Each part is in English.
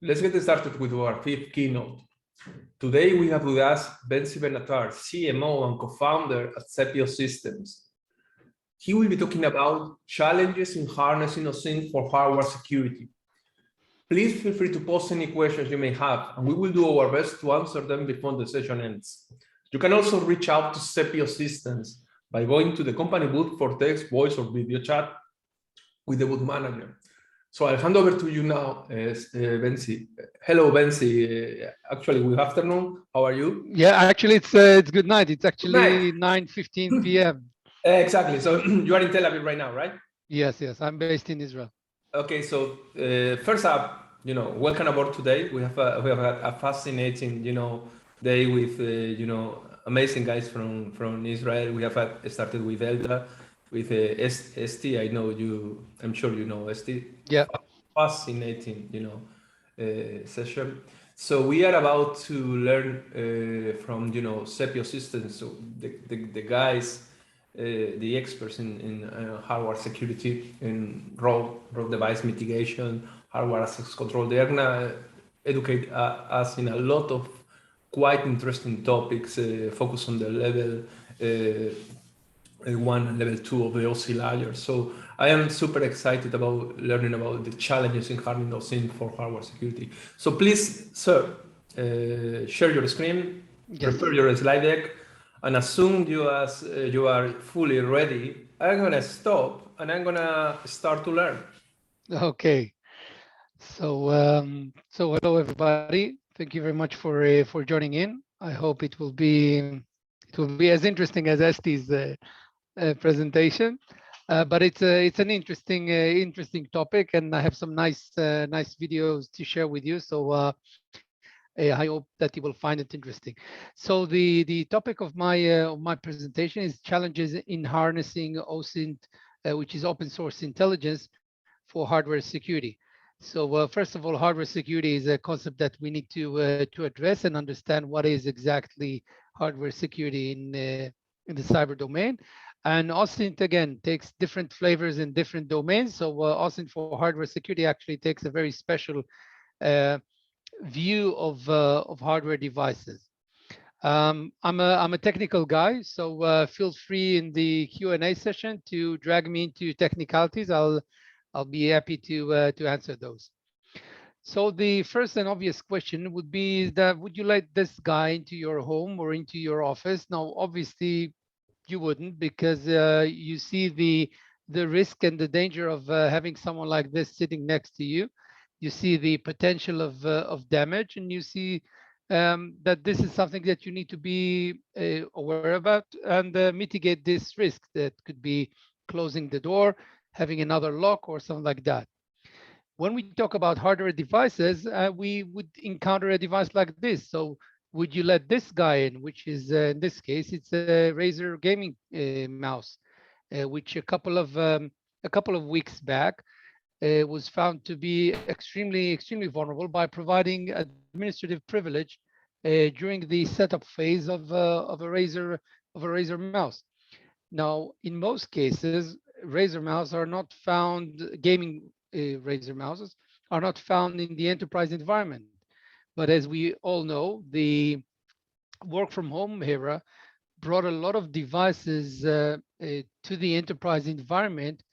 Let's get started with our fifth keynote. Today we have with us Bentsi Benatar, CMO and co-founder at Sepio Systems. He will be talking about challenges in harnessing OSINT for hardware security. Please feel free to post any questions you may have, and we will do our best to answer them before the session ends. You can also reach out to Sepio Systems by going to the company booth for text, voice, or video chat with the booth manager. So I'll hand over to you now, Bentsi. Hello, Bentsi. Actually, good afternoon. How are you? Yeah, actually, it's good night. It's actually 9:15 p.m. Exactly. So you are in Tel Aviv right now, right? Yes. I'm based in Israel. Okay. So first up, welcome aboard today. We have had a fascinating, day with, amazing guys from Israel. We have started with Elda, with ST. I'm sure you know ST. Yeah. Fascinating, session. So we are about to learn from, Sepio Systems, so the guys, the experts in hardware security, in raw device mitigation, hardware access control. They're gonna educate us in a lot of quite interesting topics, focus on the level 1 and level 2 of the OC layer. So I am super excited about learning about the challenges in harnessing OSINT for hardware security. So please, sir, share your screen, prepare your slide deck, and as soon as you are fully ready, I'm gonna stop and I'm gonna start to learn. Okay. So hello everybody. Thank you very much for joining in. I hope it will be as interesting as Esti's presentation. But it's an interesting topic, and I have some nice videos to share with you. So I hope that you will find it interesting. So the topic of my presentation is challenges in harnessing OSINT, which is open source intelligence for hardware security. So first of all, hardware security is a concept that we need to address and understand what is exactly hardware security in the cyber domain. And OSINT, again, takes different flavors in different domains. So OSINT for hardware security actually takes a very special view of hardware devices. I'm a technical guy, so feel free in the Q&A session to drag me into technicalities. I'll be happy to answer those. So the first and obvious question would be that would you let this guy into your home or into your office? Now, obviously, you wouldn't, because you see the risk and the danger of having someone like this sitting next to you. You see the potential of damage, and you see that this is something that you need to be aware about and mitigate this risk. That could be closing the door, having another lock, or something like that. When we talk about hardware devices, we would encounter a device like this. So would you let this guy in, which is in this case, it's a Razer gaming mouse, which a couple of weeks back was found to be extremely vulnerable by providing administrative privilege during the setup phase of a Razer mouse. Now, in most cases, Razer mouse are not found, gaming Razer mouses are not found in the enterprise environment. But as we all know, the work from home era brought a lot of devices to the enterprise environment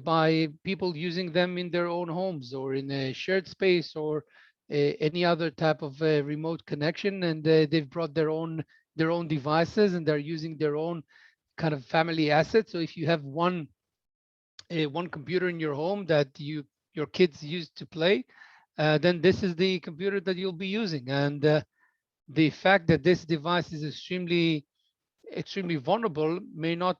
by people using them in their own homes or in a shared space or any other type of remote connection, and they've brought their own devices, and they're using their own kind of family assets. So if you have one computer in your home that your kids use to play, then this is the computer that you'll be using. And the fact that this device is extremely vulnerable may not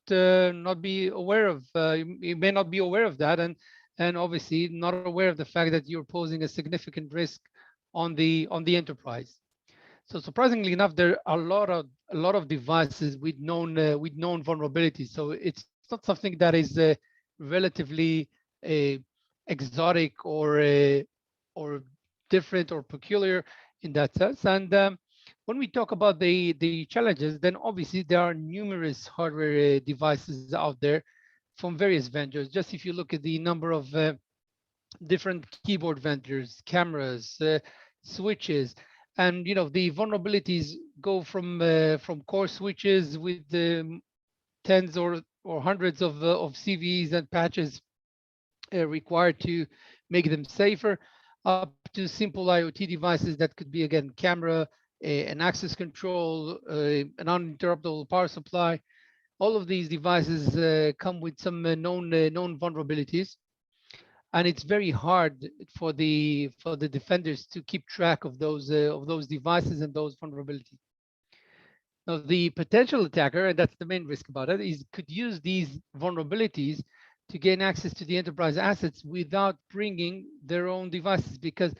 be aware of. You may not be aware of that, and obviously not aware of the fact that you're posing a significant risk on the enterprise. So surprisingly enough, there are a lot of devices with known vulnerabilities. So it's not something that is relatively exotic or different or peculiar in that sense. And when we talk about the challenges, then obviously there are numerous hardware devices out there from various vendors. Just if you look at the number of different keyboard vendors, cameras, switches, and the vulnerabilities go from core switches with the tens or hundreds of CVEs and patches required to make them safer, up to simple IoT devices that could be, again, camera, an access control, an uninterruptible power supply. All of these devices come with some known vulnerabilities, and it's very hard for the defenders to keep track of those devices and those vulnerabilities. Now, the potential attacker, and that's the main risk about it, is could use these vulnerabilities to gain access to the enterprise assets without bringing their own devices. Because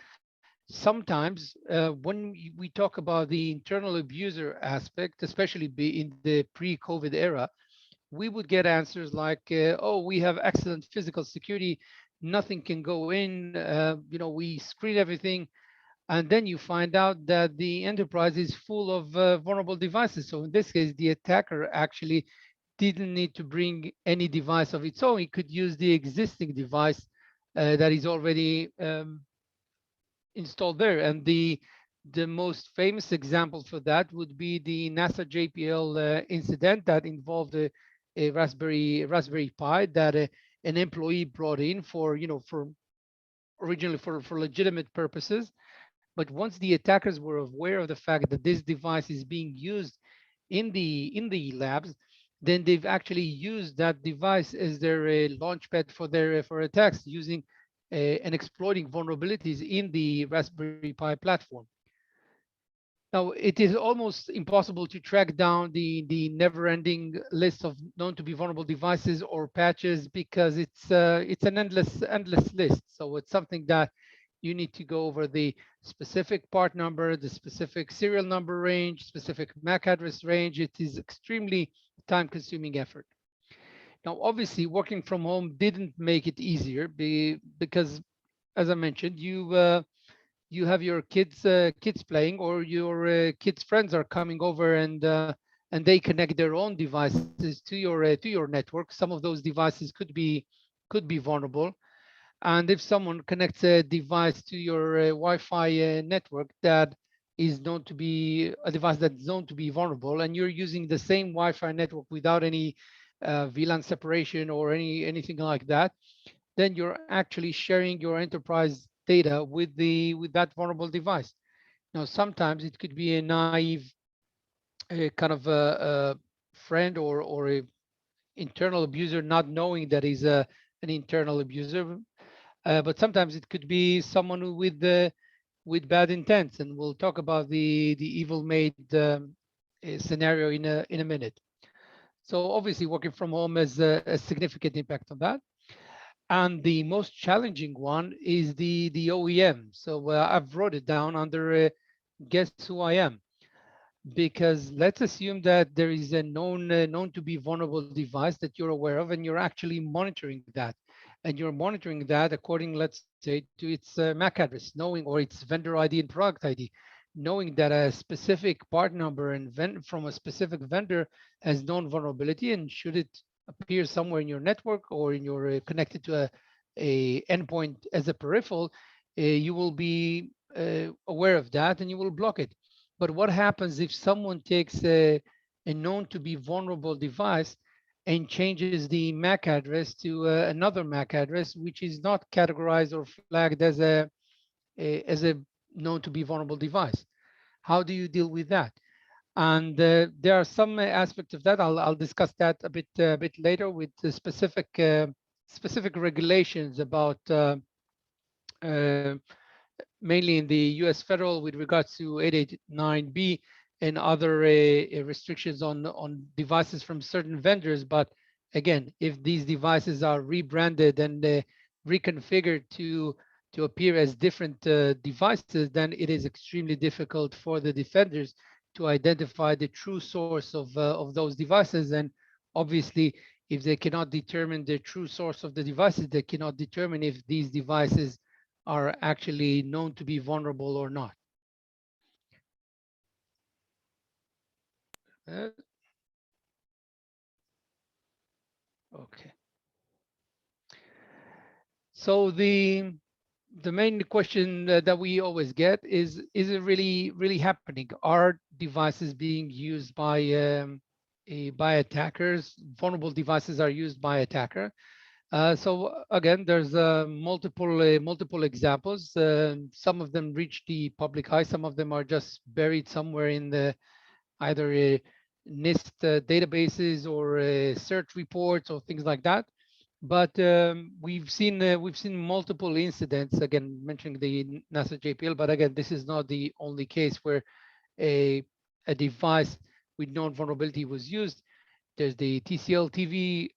sometimes when we talk about the internal abuser aspect, especially in the pre-COVID era, we would get answers like, oh, we have excellent physical security, nothing can go in, we screen everything. And then you find out that the enterprise is full of vulnerable devices. So in this case, the attacker actually didn't need to bring any device of its own. He could use the existing device that is already installed there. And the most famous example for that would be the NASA JPL incident that involved a Raspberry Pi that an employee brought in for originally for legitimate purposes. But once the attackers were aware of the fact that this device is being used in the labs, then they've actually used that device as their launchpad for attacks, using and exploiting vulnerabilities in the Raspberry Pi platform. Now, it is almost impossible to track down the never-ending list of known to be vulnerable devices or patches, because it's an endless list. So it's something that you need to go over the specific part number, the specific serial number range, specific MAC address range. It is extremely time-consuming effort. Now, obviously, working from home didn't make it easier because, as I mentioned, you have your kids playing, or your kids' friends are coming over, and they connect their own devices to your network. Some of those devices could be vulnerable. And if someone connects a device to your Wi-Fi network that is known to be a device that's known to be vulnerable, and you're using the same Wi-Fi network without any VLAN separation or anything like that, then you're actually sharing your enterprise data with that vulnerable device. Now, sometimes it could be a naive kind of a friend or a internal abuser, not knowing that he's an internal abuser. But sometimes it could be someone with bad intents, and we'll talk about the evil maid scenario in a minute. So obviously, working from home has a significant impact on that. And the most challenging one is the OEM. So I've wrote it down under guess who I am, because let's assume that there is a known to be vulnerable device that you're aware of, and you're actually monitoring that. And you're monitoring that according, let's say, to its MAC address, knowing, or its vendor ID and product ID, knowing that a specific part number and from a specific vendor has known vulnerability, and should it appear somewhere in your network or in your connected to a endpoint as a peripheral, you will be aware of that and you will block it. But what happens if someone takes a known to be vulnerable device and changes the MAC address to another MAC address, which is not categorized or flagged as a known to be vulnerable device? How do you deal with that? And there are some aspects of that. I'll discuss that a bit later with the specific regulations about mainly in the U.S. federal with regards to 889B and other restrictions on devices from certain vendors. But again, if these devices are rebranded and reconfigured to appear as different devices, then it is extremely difficult for the defenders to identify the true source of those devices. And obviously, if they cannot determine the true source of the devices, they cannot determine if these devices are actually known to be vulnerable or not. Okay. So the main question that we always get is it really happening? Are devices being used by attackers? Vulnerable devices are used by attacker. So again, there's multiple examples. Some of them reach the public eye. Some of them are just buried somewhere in the either NIST databases or search reports or things like that. But we've seen multiple incidents. Again, mentioning the NASA JPL, but again, this is not the only case where a device with known vulnerability was used. There's the TCL TV,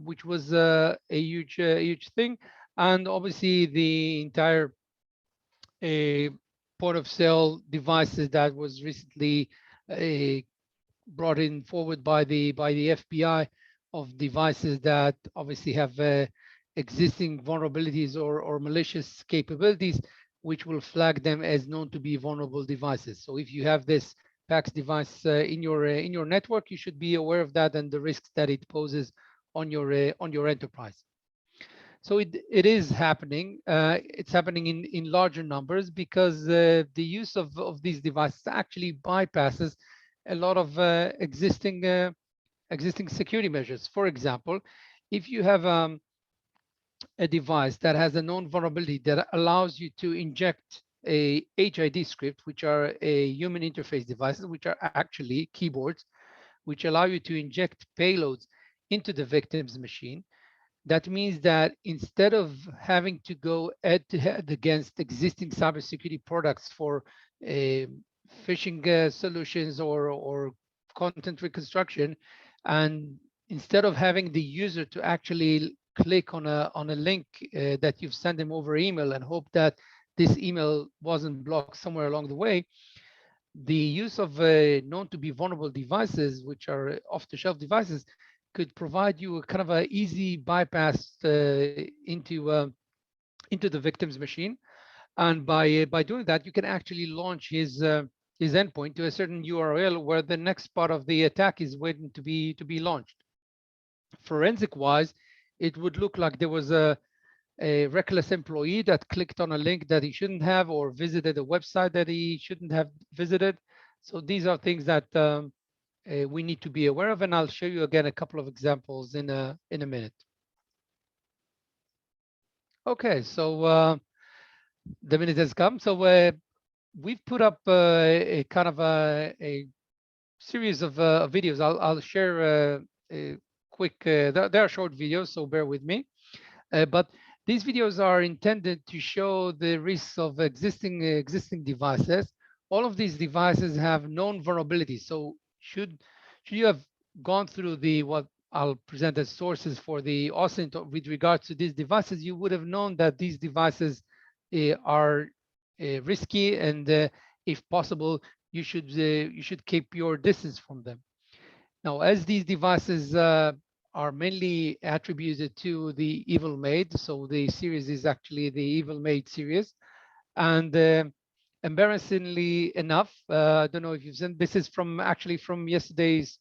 which was a huge thing, and obviously the entire point of sale devices that was recently brought in forward by the FBI of devices that obviously have existing vulnerabilities or malicious capabilities, which will flag them as known to be vulnerable devices. So if you have this PAX device in your network, you should be aware of that and the risks that it poses on your enterprise. So it is happening. It's happening in larger numbers because the use of these devices actually bypasses a lot of existing security measures. For example, if you have a device that has a known vulnerability that allows you to inject a HID script, which are a human interface devices, which are actually keyboards, which allow you to inject payloads into the victim's machine. That means that instead of having to go head-to-head against existing cybersecurity products for phishing solutions or content reconstruction, and instead of having the user to actually click on a link that you've sent them over email and hope that this email wasn't blocked somewhere along the way, the use of known to be vulnerable devices, which are off-the-shelf devices, could provide you a kind of an easy bypass into the victim's machine. And by doing that, you can actually launch his endpoint to a certain URL where the next part of the attack is waiting to be launched. Forensic wise, it would look like there was a reckless employee that clicked on a link that he shouldn't have, or visited a website that he shouldn't have visited. So these are things that we need to be aware of, and I'll show you again a couple of examples in a minute. Okay, so the minute has come. So we've put up a kind of a series of videos. I'll share a quick. They are short videos, so bear with me. But these videos are intended to show the risks of existing devices. All of these devices have known vulnerabilities. So should you have gone through what I'll present as sources for the OSINT with regards to these devices, you would have known that these devices are risky, and if possible, you should keep your distance from them. Now, as these devices are mainly attributed to the Evil Maid, so the series is actually the Evil Maid series, and embarrassingly enough, I don't know if you've seen, this is from yesterday's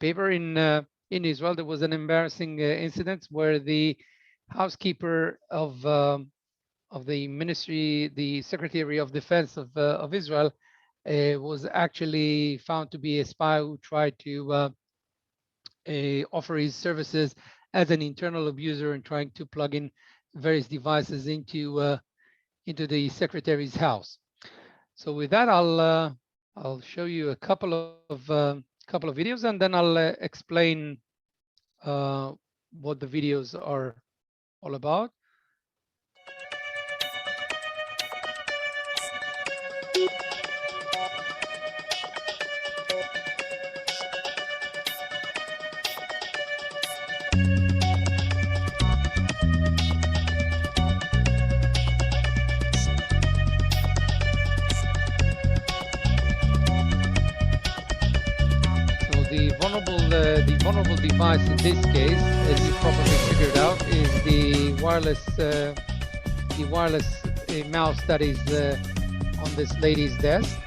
paper in Israel. There was an embarrassing incident where the housekeeper of the ministry, the Secretary of Defense of Israel, was actually found to be a spy who tried to offer his services as an internal abuser and trying to plug in various devices into the secretary's house. So with that, I'll show you a couple of videos, and then I'll explain what the videos are all about. The vulnerable device in this case, as you probably figured out, is the wireless mouse that is on this lady's desk.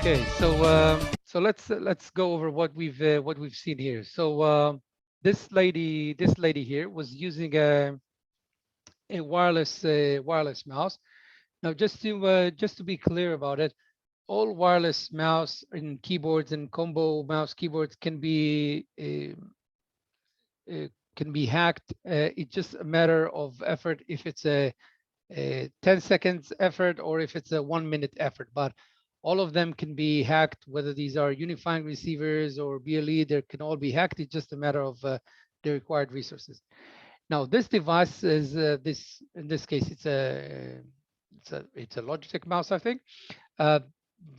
Okay, so let's go over what we've seen here. So this lady here was using a wireless mouse. Now, just to be clear about it, all wireless mouse and keyboards and combo mouse keyboards can be hacked. It's just a matter of effort if it's a 10 seconds effort or if it's a 1 minute effort, but all of them can be hacked, whether these are unifying receivers or BLE, they can all be hacked. It's just a matter of the required resources. Now, this device is in this case, it's a Logitech mouse, I think.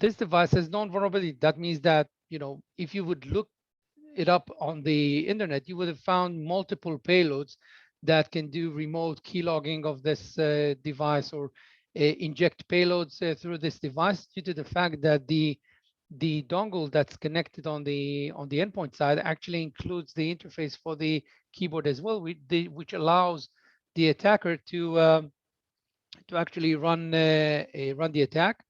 This device has known vulnerability. That means that, if you would look it up on the internet, you would have found multiple payloads that can do remote keylogging of this device or inject payloads through this device, due to the fact that the dongle that's connected on the endpoint side actually includes the interface for the keyboard as well, which allows the attacker to actually run the attack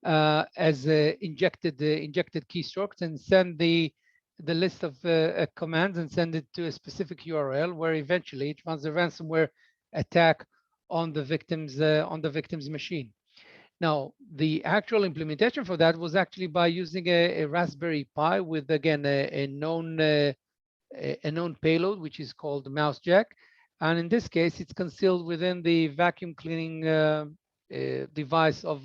as injected keystrokes, and send the list of commands and send it to a specific URL, where eventually it runs a ransomware attack on the victim's machine. Now, the actual implementation for that was actually by using a Raspberry Pi with, again, a known payload, which is called the mouse jack. And in this case, it's concealed within the vacuum cleaning device of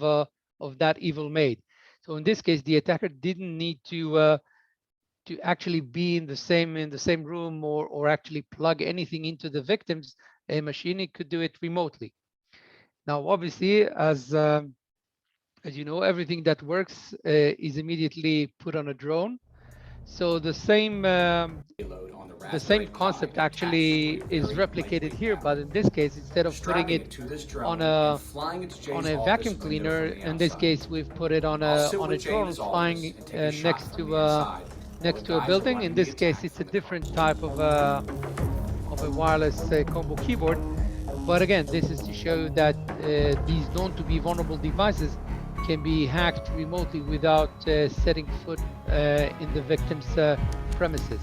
that evil maid. So in this case, the attacker didn't need to actually be in the same room or actually plug anything into the victim's machine. It could do it remotely. Now, obviously, as you know, everything that works is immediately put on a drone. So the same concept actually is replicated here, but in this case, instead of putting it on a vacuum cleaner, in this case we've put it on a drone flying next to a building. In this case, it's a different type of a wireless combo keyboard. But again, this is to show that these known to be vulnerable devices can be hacked remotely without setting foot in the victim's premises.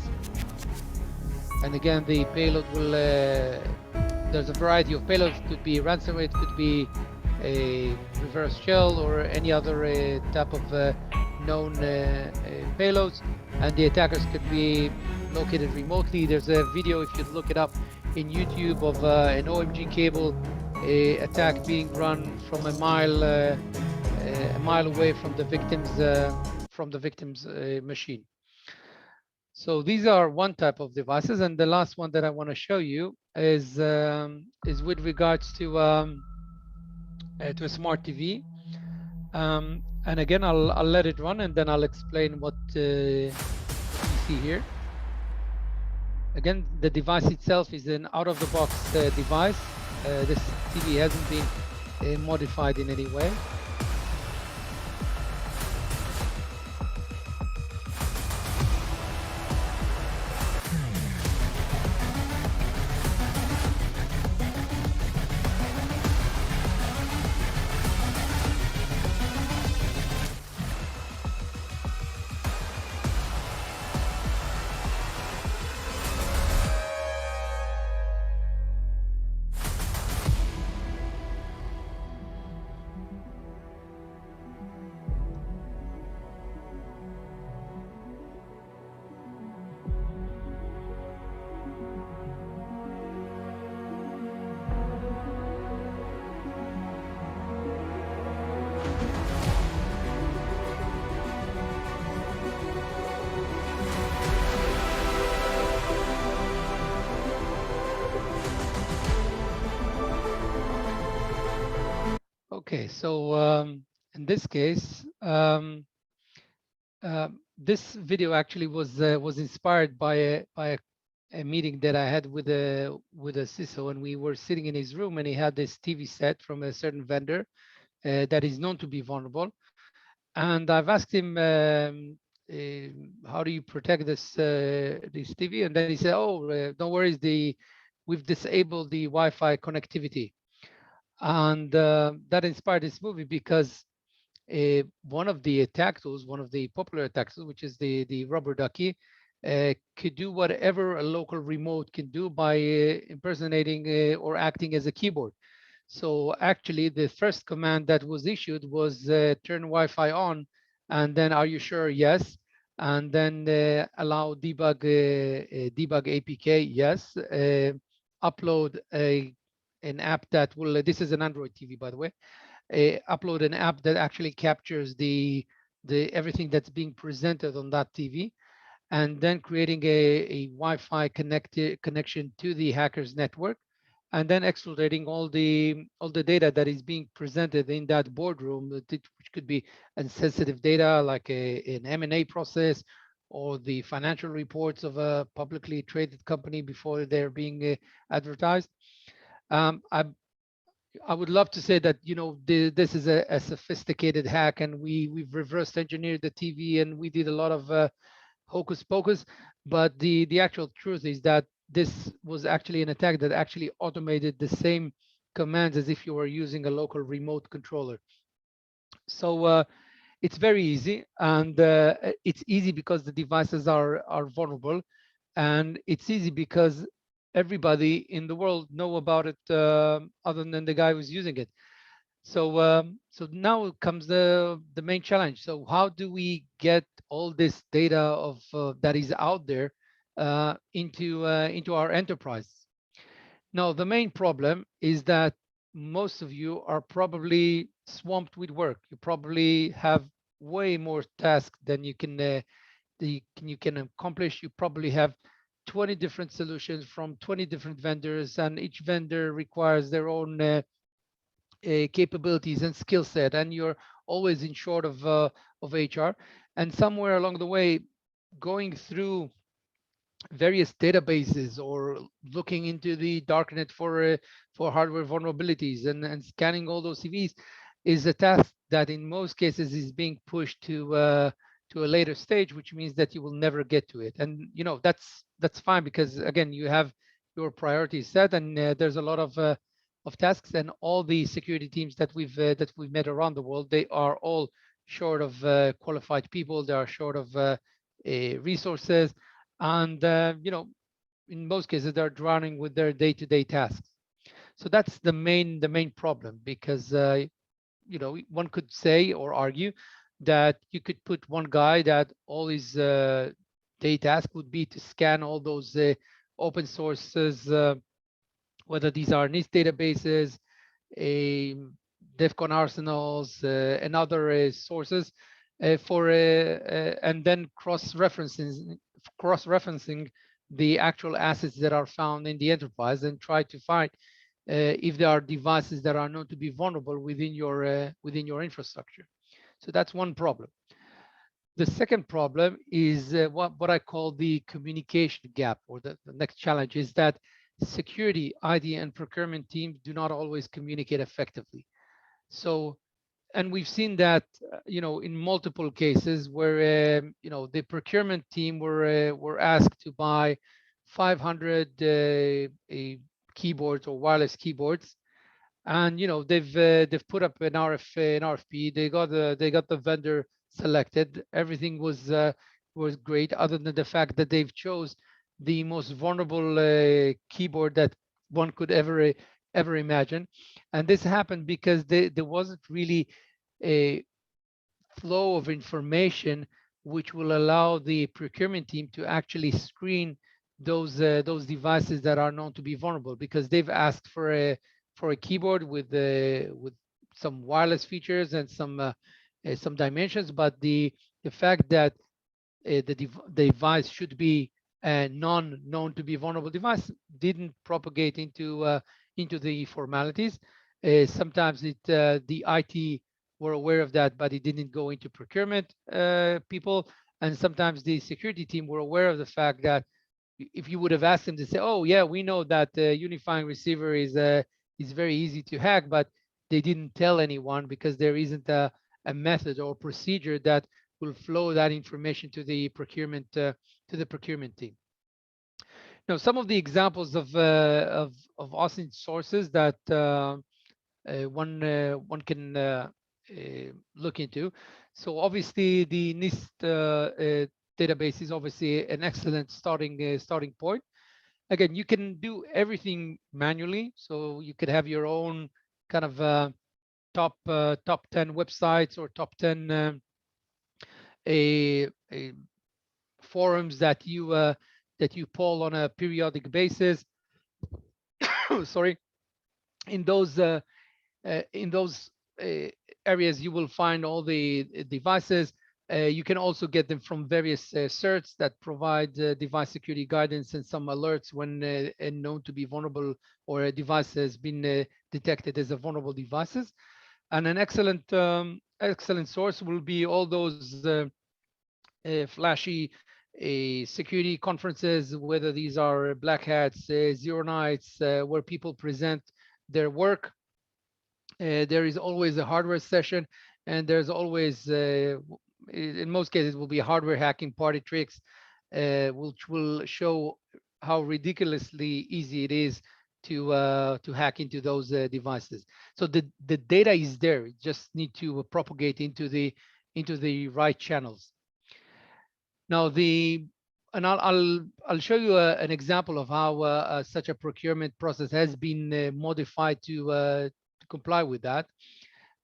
And again, the payload will, there's a variety of payloads. It could be ransomware, it could be a reverse shell, or any other type of known payloads. And the attackers could be located remotely. There's a video, if you look it up in YouTube, of an OMG cable attack being run from a mile away from the victim's machine. So these are one type of devices, and the last one that I want to show you is with regards to a smart TV. And again, I'll let it run, and then I'll explain what you see here. Again, the device itself is an out-of-the-box device. This TV hasn't been modified in any way. Okay, so in this case, this video actually was inspired by a meeting that I had with a CISO, and we were sitting in his room, and he had this TV set from a certain vendor that is known to be vulnerable. And I've asked him, how do you protect this TV? And then he said, oh, don't worry, we've disabled the Wi-Fi connectivity. And that inspired this movie, because one of the attack tools, one of the popular attack tools, which is the rubber ducky, could do whatever a local remote can do by impersonating or acting as a keyboard. So actually, the first command that was issued was turn Wi-Fi on, and then are you sure? Yes. And then allow debug APK. Yes. Upload an app that will. This is an Android TV, by the way. Upload an app that actually captures the everything that's being presented on that TV, and then creating a Wi-Fi connection to the hacker's network, and then exploiting all the data that is being presented in that boardroom, which could be sensitive data like an M&A process or the financial reports of a publicly traded company before they're being advertised. I would love to say that, you know, this is a sophisticated hack, and we've reverse engineered the TV and we did a lot of hocus pocus, but the actual truth is that this was actually an attack that actually automated the same commands as if you were using a local remote controller. So it's very easy, and it's easy because the devices are vulnerable, and it's easy because everybody in the world know about it other than the guy who's using it. So now comes the main challenge. So how do we get all this data of that is out there into our enterprise? Now, the main problem is that most of you are probably swamped with work. You probably have way more tasks than you can accomplish. You probably have 20 different solutions from 20 different vendors, and each vendor requires their own capabilities and skill set, and you're always in short of HR. And somewhere along the way, going through various databases or looking into the darknet for hardware vulnerabilities and scanning all those CVs is a task that in most cases is being pushed to a later stage, which means that you will never get to it. And you know, that's fine, because again, you have your priorities set, and there's a lot of tasks, and all the security teams that we've met around the world, they are all short of qualified people. They are short of resources, and you know, in most cases they're drowning with their day-to-day tasks. So that's the main problem, because you know, one could say or argue that you could put one guy that all his day task would be to scan all those open sources, whether these are NIST databases, a DEFCON arsenals, and other sources, and then cross-referencing the actual assets that are found in the enterprise, and try to find if there are devices that are known to be vulnerable within your infrastructure. So that's one problem. The second problem is what I call the communication gap, or the next challenge is that security, ID, and procurement teams do not always communicate effectively. So, and we've seen that, you know, in multiple cases where, you know, the procurement team were asked to buy 500 keyboards or wireless keyboards, and you know, they've put up an RFP. They got the vendor selected. Everything was great, other than the fact that they've chose the most vulnerable keyboard that one could ever imagine. And this happened because there wasn't really a flow of information which will allow the procurement team to actually screen those devices that are known to be vulnerable, because they've asked for a keyboard with some wireless features and some dimensions, but the fact that the device should be a known to be vulnerable device didn't propagate into the formalities. Sometimes the IT were aware of that, but it didn't go into procurement people. And sometimes the security team were aware of the fact that if you would have asked them to say, oh yeah, we know that unifying receiver is very easy to hack, but they didn't tell anyone because there isn't a method or procedure that will flow that information to the procurement team. Now, some of the examples of OSINT sources that one can look into. So obviously the NIST database is obviously an excellent starting point. Again, you can do everything manually, so you could have your own kind of top 10 websites or top 10 a forums that you poll on a periodic basis. Sorry, in those areas you will find all the devices. You can also get them from various certs that provide device security guidance and some alerts when known to be vulnerable or a device has been detected as a vulnerable devices. And an excellent source will be all those flashy security conferences, whether these are black hats, zero nights, where people present their work. There is always a hardware session, and there's always, in most cases, will be hardware hacking party tricks, which will show how ridiculously easy it is to hack into those devices. So the data is there. You just need to propagate into the right channels. Now I'll show you an example of how such a procurement process has been modified to comply with that.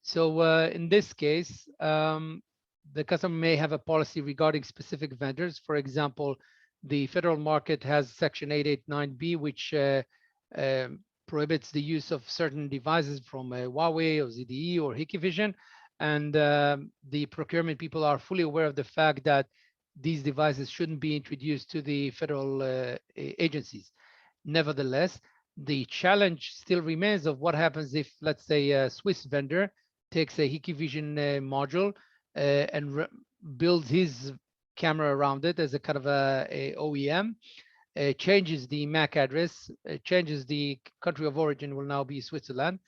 So in this case, the customer may have a policy regarding specific vendors. For example, the federal market has Section 889B, which prohibits the use of certain devices from Huawei or ZTE or Hikvision. And the procurement people are fully aware of the fact that these devices shouldn't be introduced to the federal agencies. Nevertheless, the challenge still remains of what happens if, let's say, a Swiss vendor takes a Hikvision module and builds his camera around it as a kind of a OEM, changes the MAC address, changes the country of origin will now be Switzerland,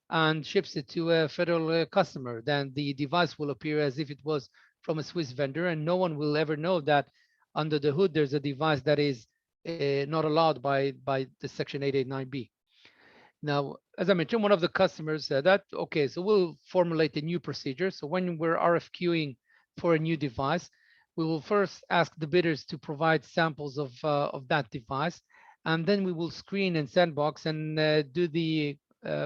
and ships it to a federal customer. Then the device will appear as if it was from a Swiss vendor, and no one will ever know that under the hood there's a device that is not allowed by the Section 889B. Now, as I mentioned, one of the customers said that, okay, so we'll formulate a new procedure. So when we're RFQing for a new device, we will first ask the bidders to provide samples of that device, and then we will screen and sandbox and do the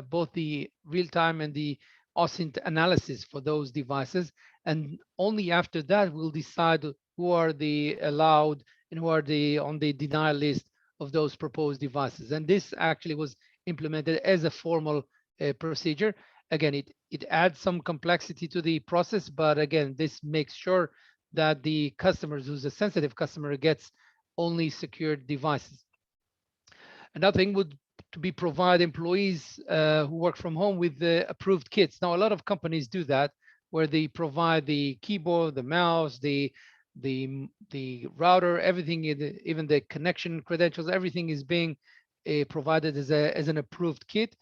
both the real-time and the OSINT analysis for those devices. And only after that, we'll decide who are the allowed and who are the on the denial list of those proposed devices. And this actually was implemented as a formal procedure. Again, it adds some complexity to the process, but again, this makes sure that the customers, who's a sensitive customer, gets only secured devices. Another thing would to be provide employees who work from home with the approved kits. Now, a lot of companies do that, where they provide the keyboard, the mouse, the router, everything, even the connection credentials, everything is being provided as an approved kit,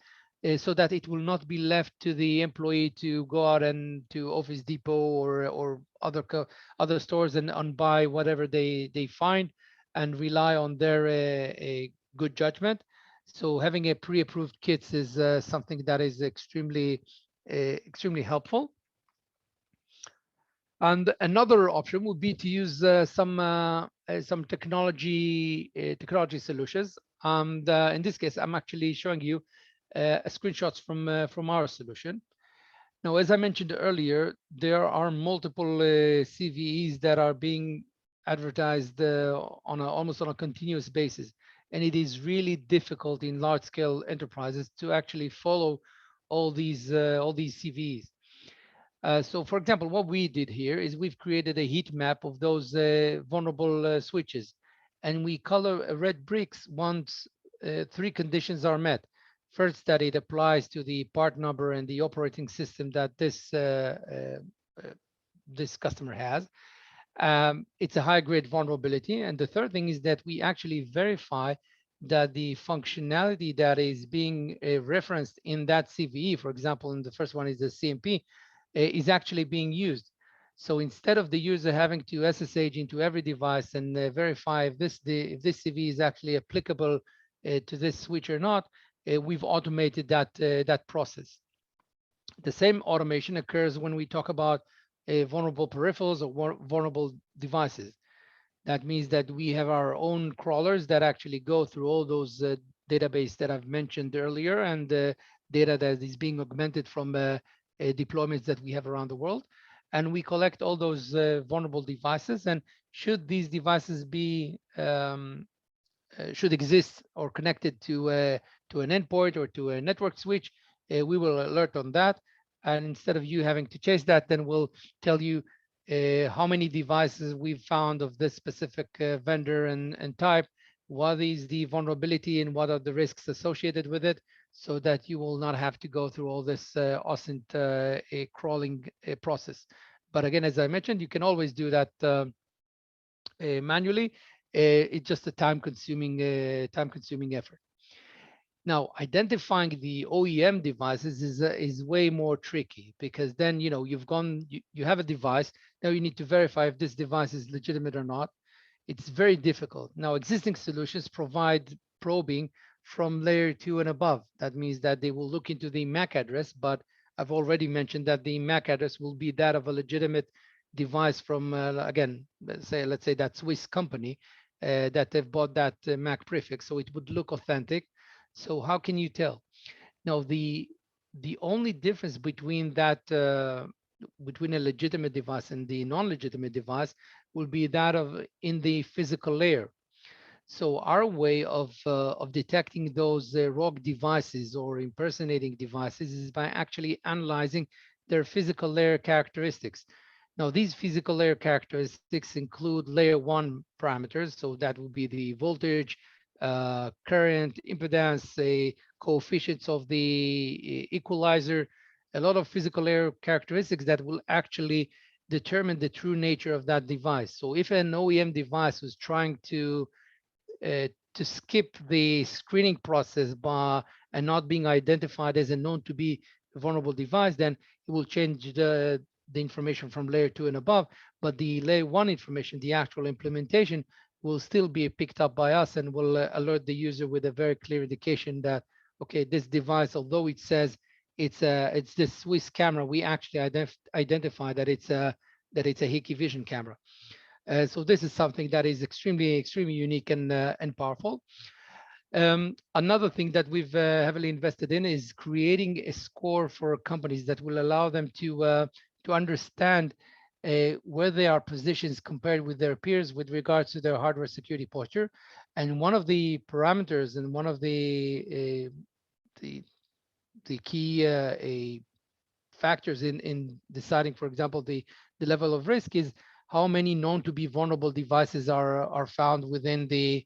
so that it will not be left to the employee to go out and to Office Depot or other stores and buy whatever they find and rely on their a good judgment. So having a pre-approved kits is something that is extremely helpful. And another option would be to use some technology solutions. And in this case, I'm actually showing you screenshots from our solution. Now, as I mentioned earlier, there are multiple CVEs that are being advertised almost on a continuous basis, and it is really difficult in large-scale enterprises to actually follow all these CVEs. So, for example, what we did here is we've created a heat map of those vulnerable switches, and we color red bricks once 3 conditions are met. First, that it applies to the part number and the operating system that this customer has. It's a high-grade vulnerability. And the third thing is that we actually verify that the functionality that is being referenced in that CVE, for example, in the first one is the CMP, is actually being used. So instead of the user having to SSH into every device and verify if this CVE is actually applicable to this switch or not, we've automated that process. The same automation occurs when we talk about vulnerable peripherals or vulnerable devices. That means that we have our own crawlers that actually go through all those database that I've mentioned earlier, and data that is being augmented from deployments that we have around the world. And we collect all those vulnerable devices. And should these devices be should exist or connected to an endpoint or to a network switch, we will alert on that. And instead of you having to chase that, then we'll tell you how many devices we've found of this specific vendor and type, what is the vulnerability and what are the risks associated with it, so that you will not have to go through all this OSINT crawling process. But again, as I mentioned, you can always do that manually. It's just a time-consuming effort. Now, identifying the OEM devices is way more tricky, because then you have a device. Now you need to verify if this device is legitimate or not. It's very difficult. Now, existing solutions provide probing from layer 2 and above. That means that they will look into the MAC address, but I've already mentioned that the MAC address will be that of a legitimate device from, again, let's say that Swiss company that they've bought that MAC prefix, so it would look authentic. So how can you tell? Now, the only difference between that between a legitimate device and the non-legitimate device will be that of in the physical layer. So our way of detecting those rogue devices or impersonating devices is by actually analyzing their physical layer characteristics. Now, these physical layer characteristics include layer 1 parameters. So that would be the voltage, current, impedance, coefficients of the equalizer, a lot of physical layer characteristics that will actually determine the true nature of that device. So if an OEM device was trying to skip the screening process and not being identified as a known to be vulnerable device, then it will change the information from layer 2 and above, but the layer 1 information, the actual implementation, will still be picked up by us and will alert the user with a very clear indication that, okay, this device, although it says it's this Swiss camera, we actually identify that it's a Hikvision camera. So this is something that is extremely unique and powerful. Another thing that we've heavily invested in is creating a score for companies that will allow them to understand where they are positioned compared with their peers with regards to their hardware security posture. And one of the parameters and one of the key factors in deciding, for example, the level of risk is how many known to be vulnerable devices are found within the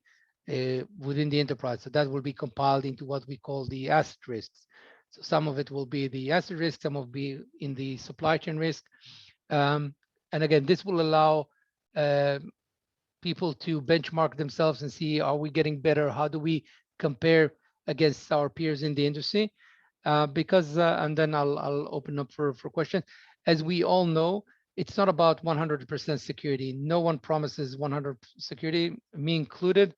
enterprise. So that will be compiled into what we call the asset risks. So some of it will be the asset risk, some will be in the supply chain risk. And again, this will allow people to benchmark themselves and see, are we getting better? How do we compare against our peers in the industry? Because, and then I'll open up for questions. As we all know, it's not about 100% security. No one promises 100% security, me included.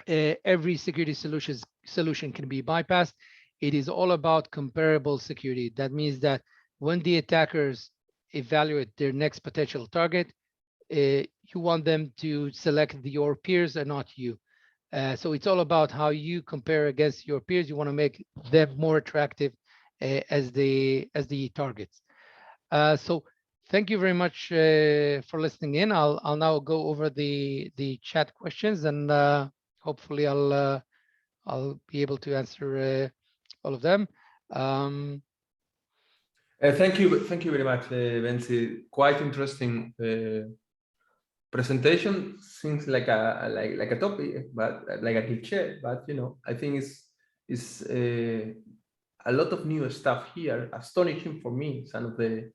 Every security solution can be bypassed. It is all about comparable security. That means that when the attackers evaluate their next potential target, you want them to select your peers and not you. So it's all about how you compare against your peers. You want to make them more attractive as the targets. So thank you very much for listening in. I'll now go over the chat questions, and hopefully I'll be able to answer all of them. Thank you very much, Bentsi. Quite interesting presentation. Seems like a topic, but like a cliché. But I think it's a lot of new stuff here. Astonishing for me, some of the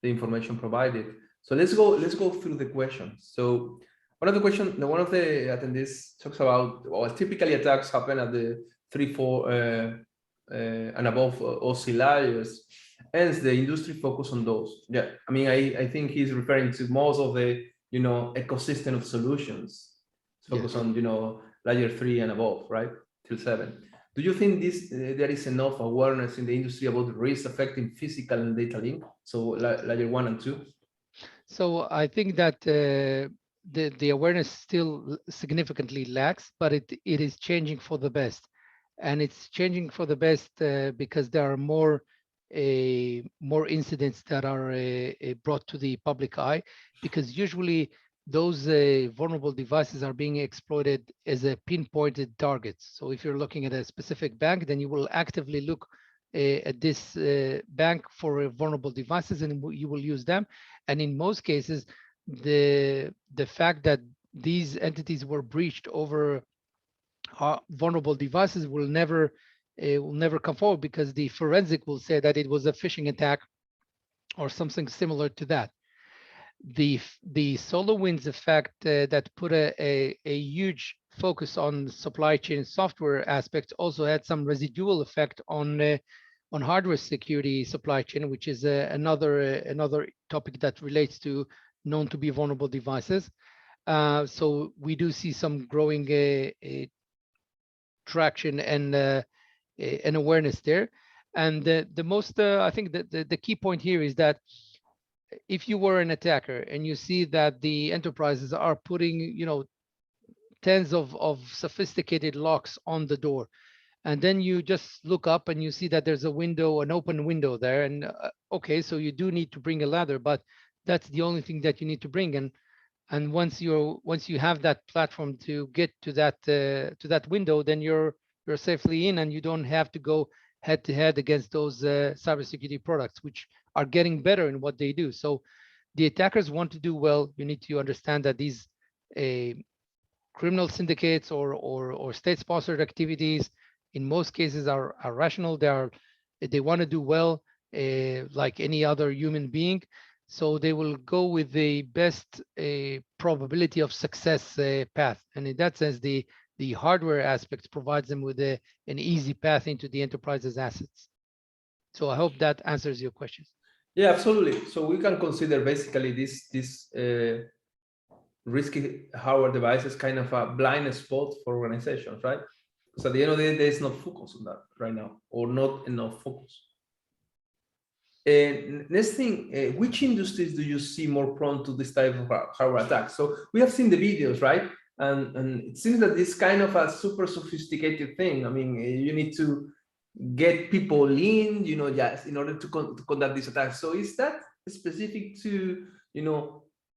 information provided. So let's go through the questions. So one of the attendees talks about, well, typically attacks happen at the 3, 4 and above OC layers. Hence, the industry focus on those. Yeah, I mean, I think he's referring to most of the ecosystem of solutions. Focus on layer 3 and above, right, till 7. Do you think there is enough awareness in the industry about the risks affecting physical and data link? So layer 1 and 2? So I think that the awareness still significantly lacks, but it is changing for the best. And it's changing for the best because there are more incidents that are brought to the public eye, because usually those vulnerable devices are being exploited as a pinpointed targets. So if you're looking at a specific bank, then you will actively look at this bank for vulnerable devices, and you will use them. And in most cases, the fact that these entities were breached over vulnerable devices will never come forward, because the forensic will say that it was a phishing attack or something similar to that. The SolarWinds effect that put a huge focus on supply chain software aspects also had some residual effect on hardware security supply chain, which is another topic that relates to known to be vulnerable devices. So we do see some growing traction and awareness there. And the most, I think that the key point here is that if you were an attacker and you see that the enterprises are putting, tens of sophisticated locks on the door, and then you just look up and you see that there's a window, an open window there, and okay, so you do need to bring a ladder, but that's the only thing that you need to bring. And once you have that platform to get to that window, then you're safely in, and you don't have to go head to head against those cybersecurity products, which are getting better in what they do. So the attackers want to do well. You need to understand that these criminal syndicates or state-sponsored activities, in most cases, are rational. They want to do well, like any other human being. So they will go with the best probability of success path. And in that sense, the hardware aspect provides them with an easy path into the enterprise's assets. So I hope that answers your questions. Yeah, absolutely. So we can consider basically this risky hardware devices kind of a blind spot for organizations, right? Because at the end of the day, there's no focus on that right now, or not enough focus. Next thing, which industries do you see more prone to this type of hardware attacks? So we have seen the videos, right? And it seems that this kind of a super sophisticated thing. I mean, you need to get people in, just in order to conduct these attacks. So is that specific to,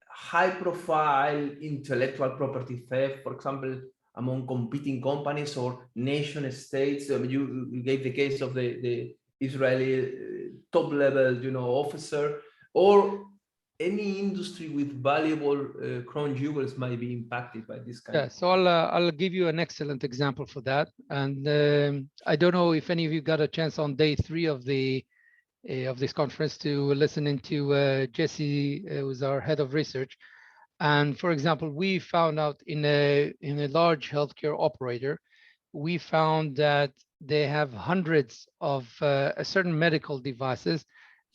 high-profile intellectual property theft, for example, among competing companies or nation states? You gave the case of the Israeli top-level, officer, or any industry with valuable crown jewels might be impacted by this kind. Yeah, so I'll give you an excellent example for that. And I don't know if any of you got a chance on day 3 of this conference to listen into Jesse, who's our head of research. And for example, we found out in a large healthcare operator, we found that they have hundreds of certain medical devices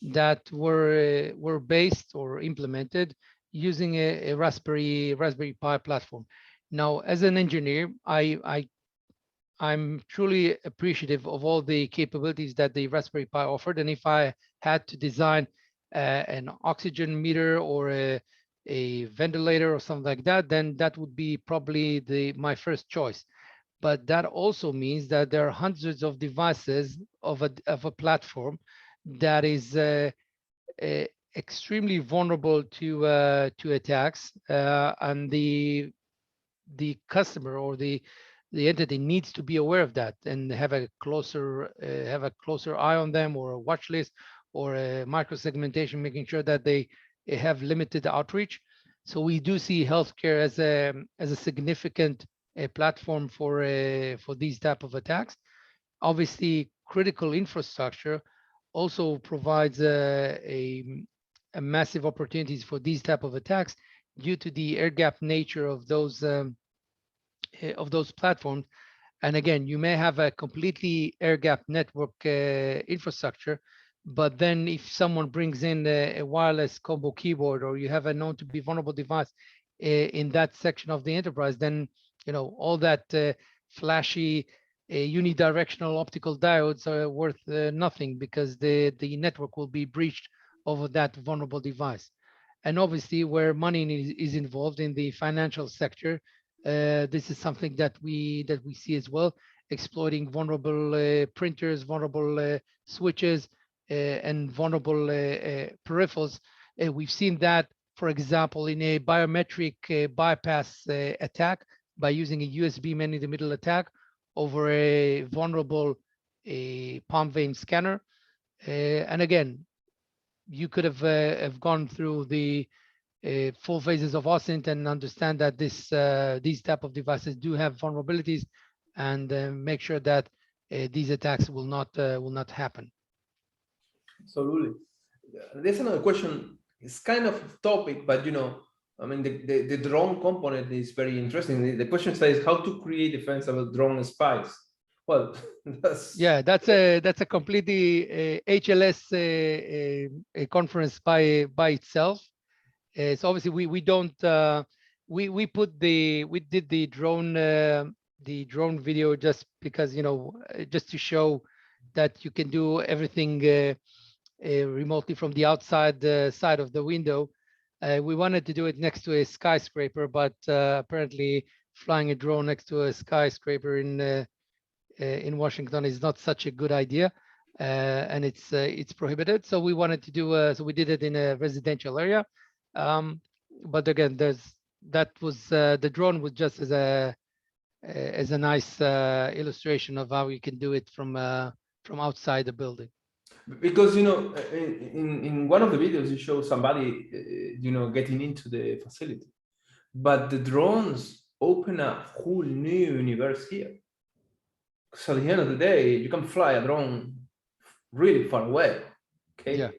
that were based or implemented using a Raspberry Pi platform. Now, as an engineer, I'm truly appreciative of all the capabilities that the Raspberry Pi offered. And if I had to design an oxygen meter or a ventilator or something like that, then that would be probably my first choice. But that also means that there are hundreds of devices of a platform that is extremely vulnerable to attacks, and the customer or the entity needs to be aware of that and have a closer eye on them, or a watch list, or a micro segmentation, making sure that they have limited outreach. So we do see healthcare as a significant platform for these type of attacks. Obviously, critical infrastructure also provides a massive opportunities for these type of attacks due to the air gap nature of those platforms. And again, you may have a completely air gap network infrastructure, but then if someone brings in a wireless combo keyboard, or you have a known to be vulnerable device in that section of the enterprise, then all that flashy unidirectional optical diodes are worth nothing because the network will be breached over that vulnerable device. And obviously, where money is involved in the financial sector, this is something that we see as well, exploiting vulnerable printers, vulnerable switches, and vulnerable peripherals. We've seen that, for example, in a biometric bypass attack by using a USB man-in-the-middle attack over a vulnerable palm vein scanner. And again, you could have gone through the full phases of OSINT and understand that these type of devices do have vulnerabilities, and make sure that these attacks will not happen. Absolutely. There's another question. It's kind of topic, but I mean, the drone component is very interesting. The question says how to create defensible drone spies. Well, that's a completely HLS a conference by itself. So obviously we don't we did the drone video just because just to show that you can do everything remotely from the outside side of the window. We wanted to do it next to a skyscraper, but apparently flying a drone next to a skyscraper in Washington is not such a good idea, and it's prohibited. So we wanted to do so we did it in a residential area. But again, the drone was just as a nice illustration of how you can do it from outside the building. Because in one of the videos you show somebody getting into the facility, but the drones open a whole new universe here. So at the end of the day, you can fly a drone really far away. Okay. Yeah.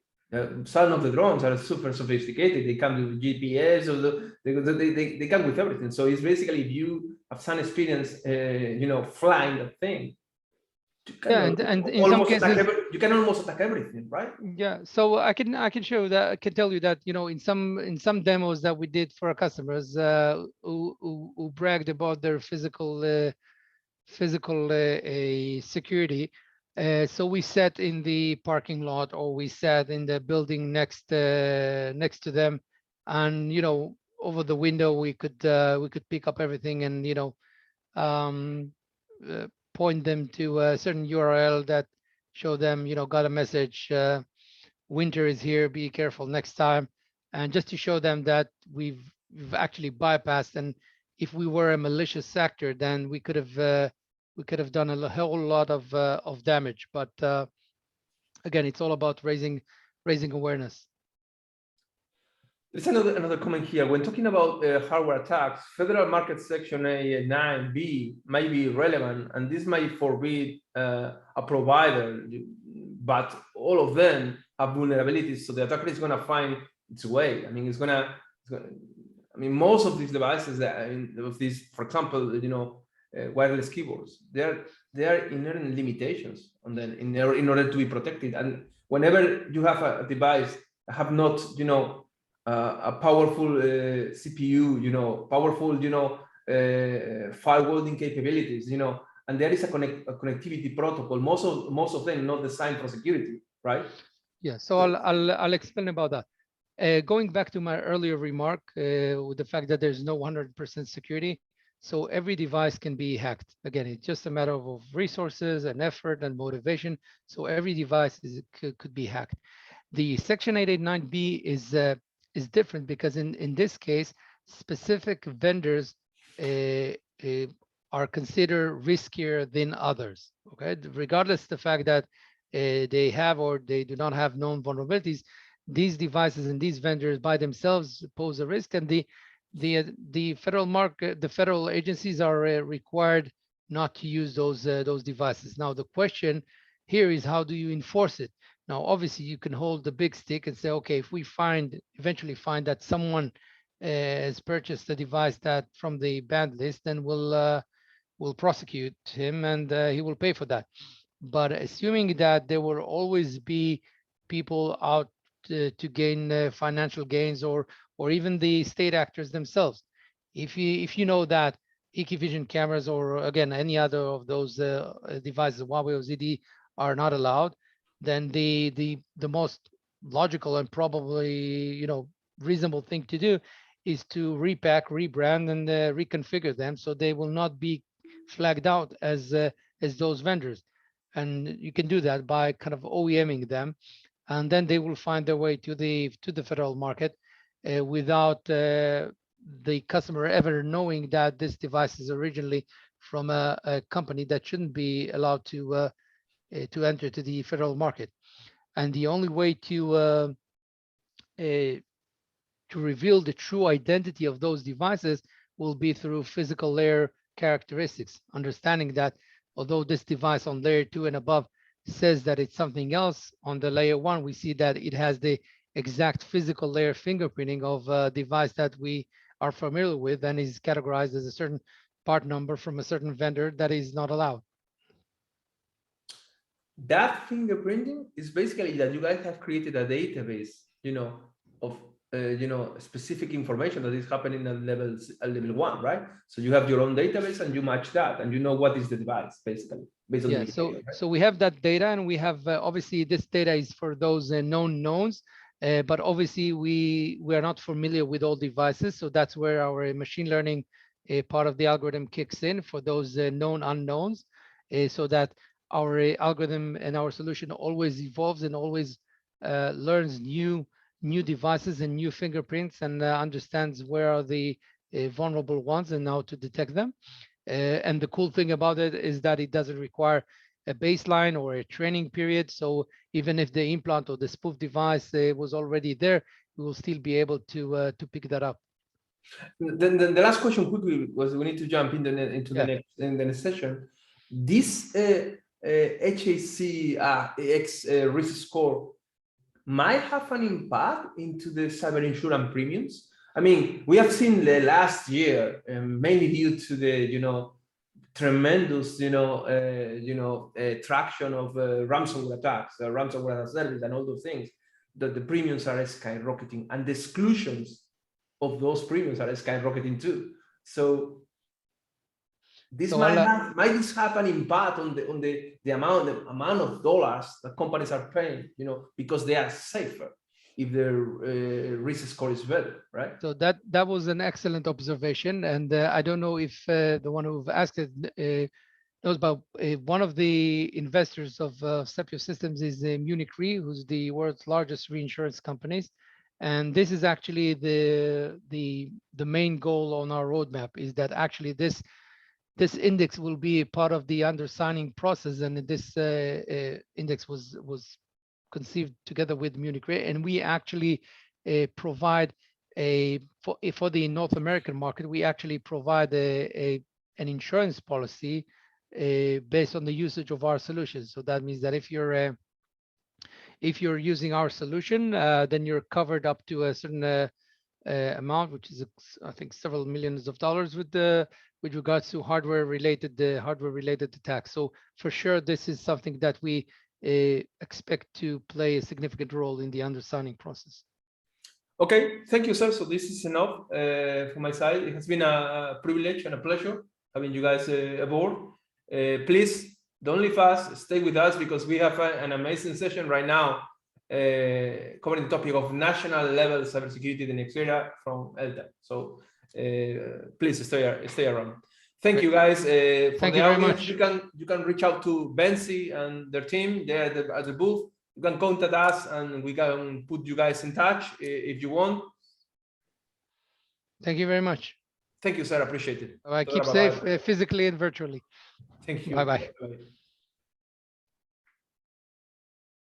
Some of the drones are super sophisticated. They come with GPS, or they come with everything. So it's basically, if you have some experience, flying that thing, and in some cases you can almost attack everything, right? Yeah. So I can show that. I can tell you that in some demos that we did for our customers who bragged about their physical security. So we sat in the parking lot, or we sat in the building next to them, and over the window we could pick up everything and point them to a certain URL that show them got a message, winter is here, be careful next time, and just to show them that we've actually bypassed. And if we were a malicious actor, then we could have done a whole lot of damage. But again, it's all about raising awareness. There's another comment here. When talking about hardware attacks, Federal Market Section 9B might be relevant, and this might forbid a provider, but all of them have vulnerabilities, so the attacker is going to find its way. I mean, most of these devices of these, for example, wireless keyboards, there are inherent limitations on them in order to be protected. And whenever you have a device that have not, a powerful CPU, powerful, firewalling capabilities, and there is a connectivity protocol. Most of them not designed for security, right? Yeah. So I'll explain about that. Going back to my earlier remark with the fact that there's no 100% security, so every device can be hacked. Again, it's just a matter of resources and effort and motivation. So every device could be hacked. The Section 889B is different because in this case, specific vendors are considered riskier than others. Okay, regardless of the fact that they have or they do not have known vulnerabilities, these devices and these vendors by themselves pose a risk, and the federal agencies are required not to use those devices. Now the question here is, how do you enforce it? Now, obviously, you can hold the big stick and say, okay, if we eventually find that someone has purchased a device that from the banned list, then we'll prosecute him and he will pay for that. But assuming that there will always be people out to gain financial gains, or even the state actors themselves, if you know that EK vision cameras, or again, any other of those devices, Huawei or ZD, are not allowed, then the most logical and probably reasonable thing to do is to repack, rebrand, and reconfigure them so they will not be flagged out as those vendors. And you can do that by kind of OEMing them, and then they will find their way to the federal market without the customer ever knowing that this device is originally from a company that shouldn't be allowed to enter to the federal market. And the only way to reveal the true identity of those devices will be through physical layer characteristics, understanding that although this device on layer 2 and above says that it's something else, on the layer 1 we see that it has the exact physical layer fingerprinting of a device that we are familiar with and is categorized as a certain part number from a certain vendor that is not allowed. That fingerprinting is basically that you guys have created a database, of specific information that is happening at level 1, right? So you have your own database and you match that, and you know what is the device basically based on the behavior, right? So we have that data, and we have obviously this data is for those known knowns. But obviously we are not familiar with all devices, so that's where our machine learning part of the algorithm kicks in for those known unknowns, so that our algorithm and our solution always evolves and always learns new devices and new fingerprints, and understands where are the vulnerable ones and how to detect them. And the cool thing about it is that it doesn't require a baseline or a training period. So even if the implant or the spoof device was already there, we will still be able to pick that up. Then the last question quickly was, we need to jump into the next session. This HAC risk score might have an impact into the cyber insurance premiums. I mean, we have seen the last year, mainly due to the tremendous traction of ransomware attacks, ransomware service, and all those things, that the premiums are skyrocketing, and the exclusions of those premiums are skyrocketing too. So this might this have an impact on the amount of dollars that companies are paying, because they are safer if their risk score is better, right? So that was an excellent observation, and I don't know if the one who asked it knows about one of the investors of Sepio Systems is Munich Re, who's the world's largest reinsurance companies. And this is actually the main goal on our roadmap, is that actually this index will be a part of the undersigning process, and this index was conceived together with Munich Re, and we actually provide for the North American market, we actually provide an insurance policy based on the usage of our solution. So that means that if you're using our solution, then you're covered up to a certain amount, which is I think several millions of dollars with regards to hardware related attacks. So for sure, this is something that we expect to play a significant role in the undersigning process. Okay, thank you, sir. So this is enough from my side. It has been a privilege and a pleasure having you guys aboard. Please don't leave us, stay with us, because we have an amazing session right now covering the topic of national level cybersecurity in the next era from ELTA. So please stay around. Thank you, guys. For the audience, you can reach out to Bentsi and their team there at the booth. You can contact us, and we can put you guys in touch if you want. Thank you very much. Thank you, sir. Appreciate it. Keep safe physically and virtually. Thank you. Bye-bye. Bye-bye.